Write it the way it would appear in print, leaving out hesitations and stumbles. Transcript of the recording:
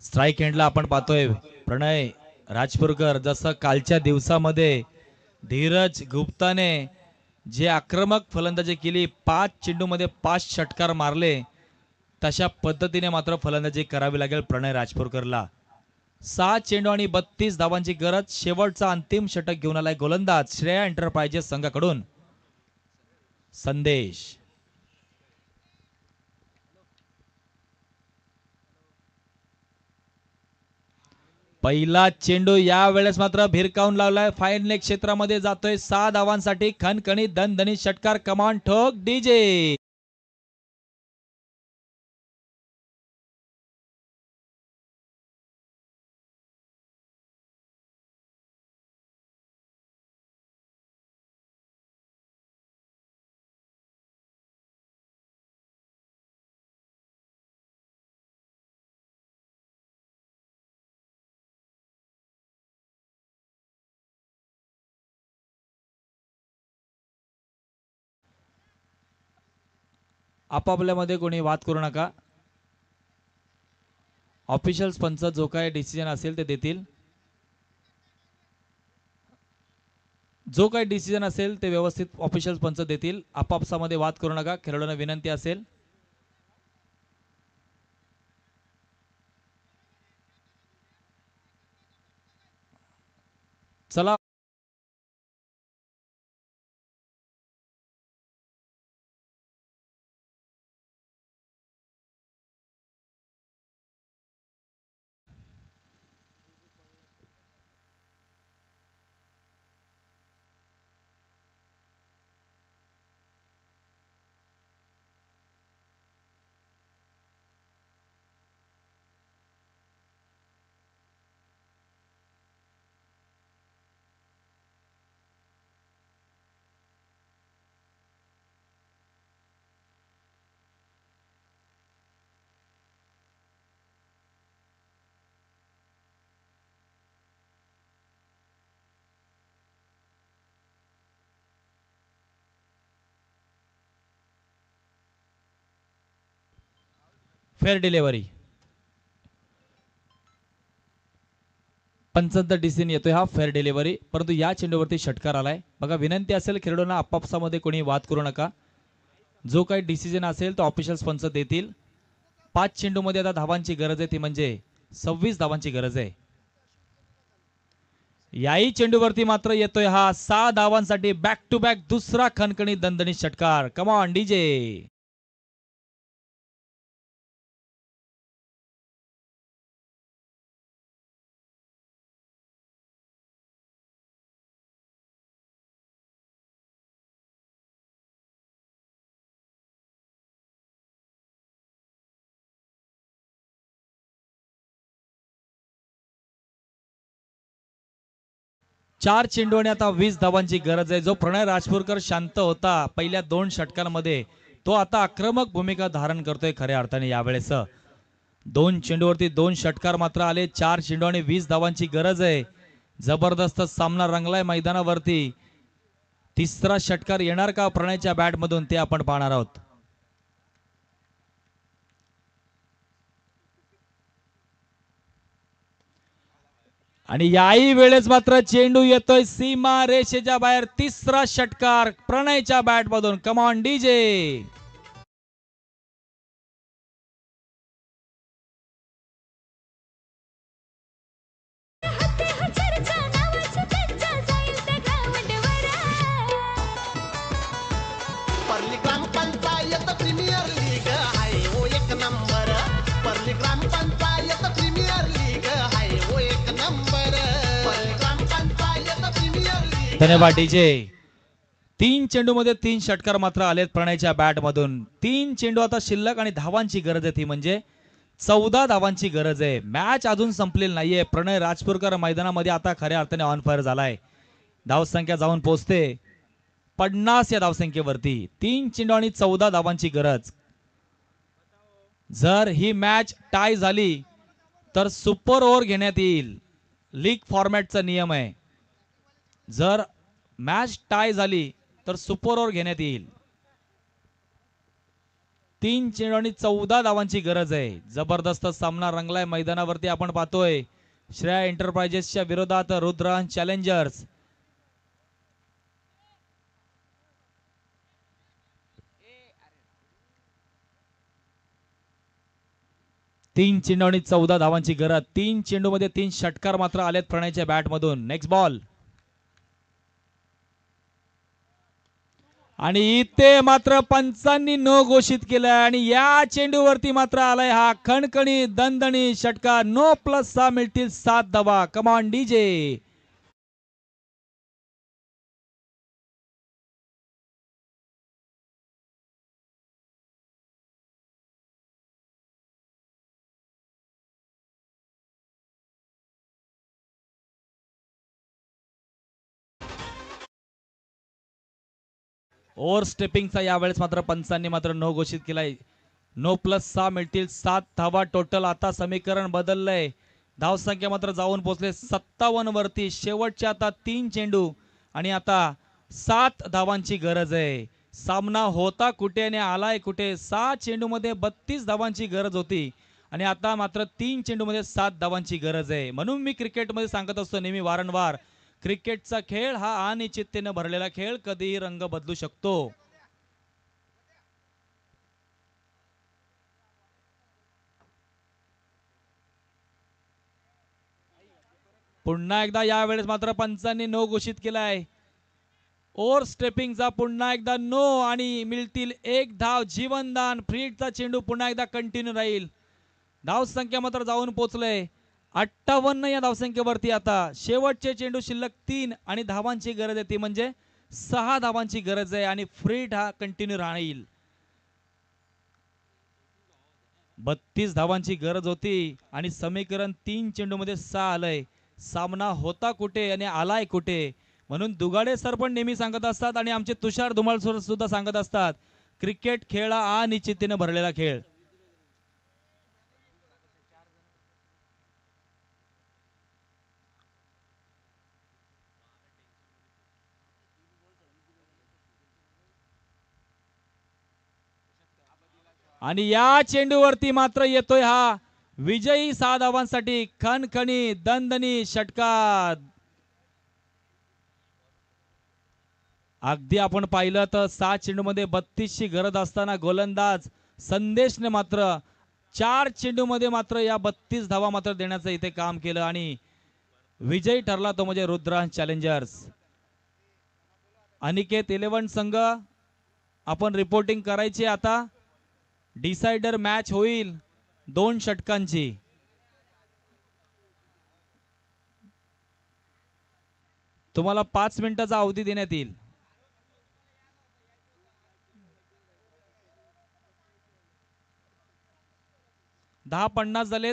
Strike एंडला आपण पाहतोय प्रणय राजपूरकर, जसं कालच्या दिवसामध्ये धीरज गुप्ताने जे आक्रमक फलंदाजी केली, 5 चेंडूमध्ये 5 षटकार मारले, तशा पद्धतीने मात्र फलंदाजी करावी लागेल प्रणय राजपूरकरला. 6 चेंडू आणि 32 धावांची गरज. शेवटचा अंतिम षटक घेऊन आलाय गोलंदाज श्रेया एंटरप्राइजेस संघाकडून संदेश. पहिला चेंडू या वेळेस मात्र भिरकावून लावलाय, फाईन लेग क्षेत्रामध्ये जातोय. 6 धावांसाठी खणखणीत दणदणीत षटकार. कमान ठोक डीजे. आपापल्यामध्ये कोणी वाद करू नका. ऑफिशियल्स पंच जो काही डिसिजन असेल ते देतील. जो काही डिसिजन असेल ते व्यवस्थित ऑफिशियल्स पंच देतील. आपापसामध्ये वाद करू नका. खेळाडूंना विनंती असेल. चला फेअर डिलेव्हरी. पंचांचा डिसिजन येतोय हा फेअर डिलिव्हरी, परंतु या चेंडूवरती षटकार आलाय. बघा विनंती असेल खेळाडूंना आपापसामध्ये कोणी वाद करू नका. जो काही डिसिजन असेल तो ऑफिशियल्स पंच देतील. 5 चेंडूमध्ये आता धावांची गरज आहे, ती म्हणजे 26 धावांची गरज आहे. याही चेंडूवरती मात्र येतोय हा 6 धावांसाठी बॅक टू बॅक दुसरा खणखणीत दणदणीत षटकार. Come on DJ. चार चेंडू आणि आता 20 धावांची गरज आहे. जो प्रणय राजपूरकर शांत होता पहिल्या 2 षटकांमध्ये, तो आता आक्रमक भूमिका धारण करतोय खऱ्या अर्थाने यावेळेस. 2 चेंडूवरती 2 षटकार मात्र आले. 4 चेंडू आणि 20 धावांची गरज आहे. जबरदस्त सामना रंगलाय मैदानावरती. तिसरा षटकार येणार का प्रणयच्या बॅट मधून, ते आपण पाहणार आहोत. आणि याही वेळेस मात्र चेंडू येतोय सीमा रेषेच्या बाहेर. तिसरा षटकार प्रणयच्या बॅट मधून. Come on DJ. धन्यवाद डीजे. 3 चेंडू मध्ये 3 षटकार मात्र आलेत प्रणयच्या बॅट मधून. 3 चेंडू आता शिल्लक आणि धावांची गरज आहे, ती म्हणजे 14 धावांची गरज आहे. मॅच अजून संपलेली नाहीये. प्रणय राजपूरकर मैदानामध्ये आता खऱ्या अर्थाने ऑन फायर झालाय. धावसंख्या जाऊन पोहोचते 50 या धावसंख्येवरती. 3 चेंडू आणि 14 धावांची गरज. जर ही मॅच टाय झाली तर सुपर ओव्हर घेण्यात येईल. लीग फॉर्मॅटचा नियम आहे. जर मॅच टाय झाली तर सुपर ओव्हर घेण्यात येईल. 3 चेंडू आणि 14 धावांची गरज आहे. जबरदस्त सामना रंगलाय मैदानावरती आपण पाहतोय. श्रेया एंटरप्राइजेसच्या विरोधात रुद्रांश चॅलेंजर्स. तीन चेंडू आणि 14 धावांची गरज. 3 चेंडू मध्ये 3 षटकार मात्र आलेत प्रणयच्या बॅट मधून. नेक्स्ट बॉल आणि इथे मात्र पंचांनी नो घोषित केलाय आणि या चेंडूवरती मात्र आलाय हा खणखणी दणदणी षटकार. नो प्लस 6 मिळतील 7 धावा. कमान डीजे. ओव्हर स्टेपिंगचा यावेळेस मात्र पंचांनी मात्र नो घोषित केलाय. नो प्लस 6 मिळतील 7 धावा टोटल. आता समीकरण बदललंय. धावसंख्या मात्र जाऊन पोहोचले 57 वरती. शेवटचे आता 3 चेंडू आणि आता 7 धावांची गरज आहे. सामना होता कुठे आणि आलाय कुठे. 6 चेंडू मध्ये 32 धावांची गरज होती आणि आता मात्र 3 चेंडू मध्ये 7 धावांची गरज आहे. म्हणून मी क्रिकेटमध्ये सांगत असतो नेहमी वारंवार, क्रिकेटचा खेळ हा अनिश्चिततेने भरलेला खेळ. कधीही रंग बदलू शकतो. पुन्हा एकदा यावेळेस मात्र पंचांनी नो घोषित केलाय. ओव्हर स्टेपिंगचा पुन्हा एकदा नो आणि मिळतील 1 धाव जीवनदान. फ्रीडचा चेंडू पुन्हा एकदा कंटिन्यू राहील. धाव संख्या मात्र जाऊन पोहोचलंय 58 या धावसंख्येवरती. आता शेवटचे चेंडू शिल्लक 3 आणि धावांची गरज आहे ती म्हणजे 6 धावांची गरज आहे आणि फ्रीड हा कंटिन्यू राहील. 32 धावांची गरज होती आणि समीकरण 3 चेंडू मध्ये 6 आलंय. सामना होता कुठे आणि आलाय कुठे. म्हणून दुगाडे सर पण नेहमी सांगत असतात आणि आमचे तुषार धुमाळ सर सुद्धा सांगत असतात, क्रिकेट खेळ हा अनिश्चिततेने भरलेला खेळ. आणि या चेंडूवरती मात्र येतोय हा विजयी 6 धावांसाठी खणखणी दणदणी षटकार. अगदी आपण पाहिलं तर 6 चेंडू मध्ये 32 ची गरज असताना गोलंदाज संदेशने मात्र 4 चेंडू मध्ये मात्र या 32 धावा मात्र देण्याचं इथे काम केलं आणि विजयी ठरला तो म्हणजे रुद्रांश चॅलेंजर्स. अनिकेत 11 संघ आपण रिपोर्टिंग करायची. आता डिसाइडर मॅच होईल 2 षटकांची. तुम्हाला 5 मिनिटाचा अवधी देण्यात येईल. 10:50 झालेत.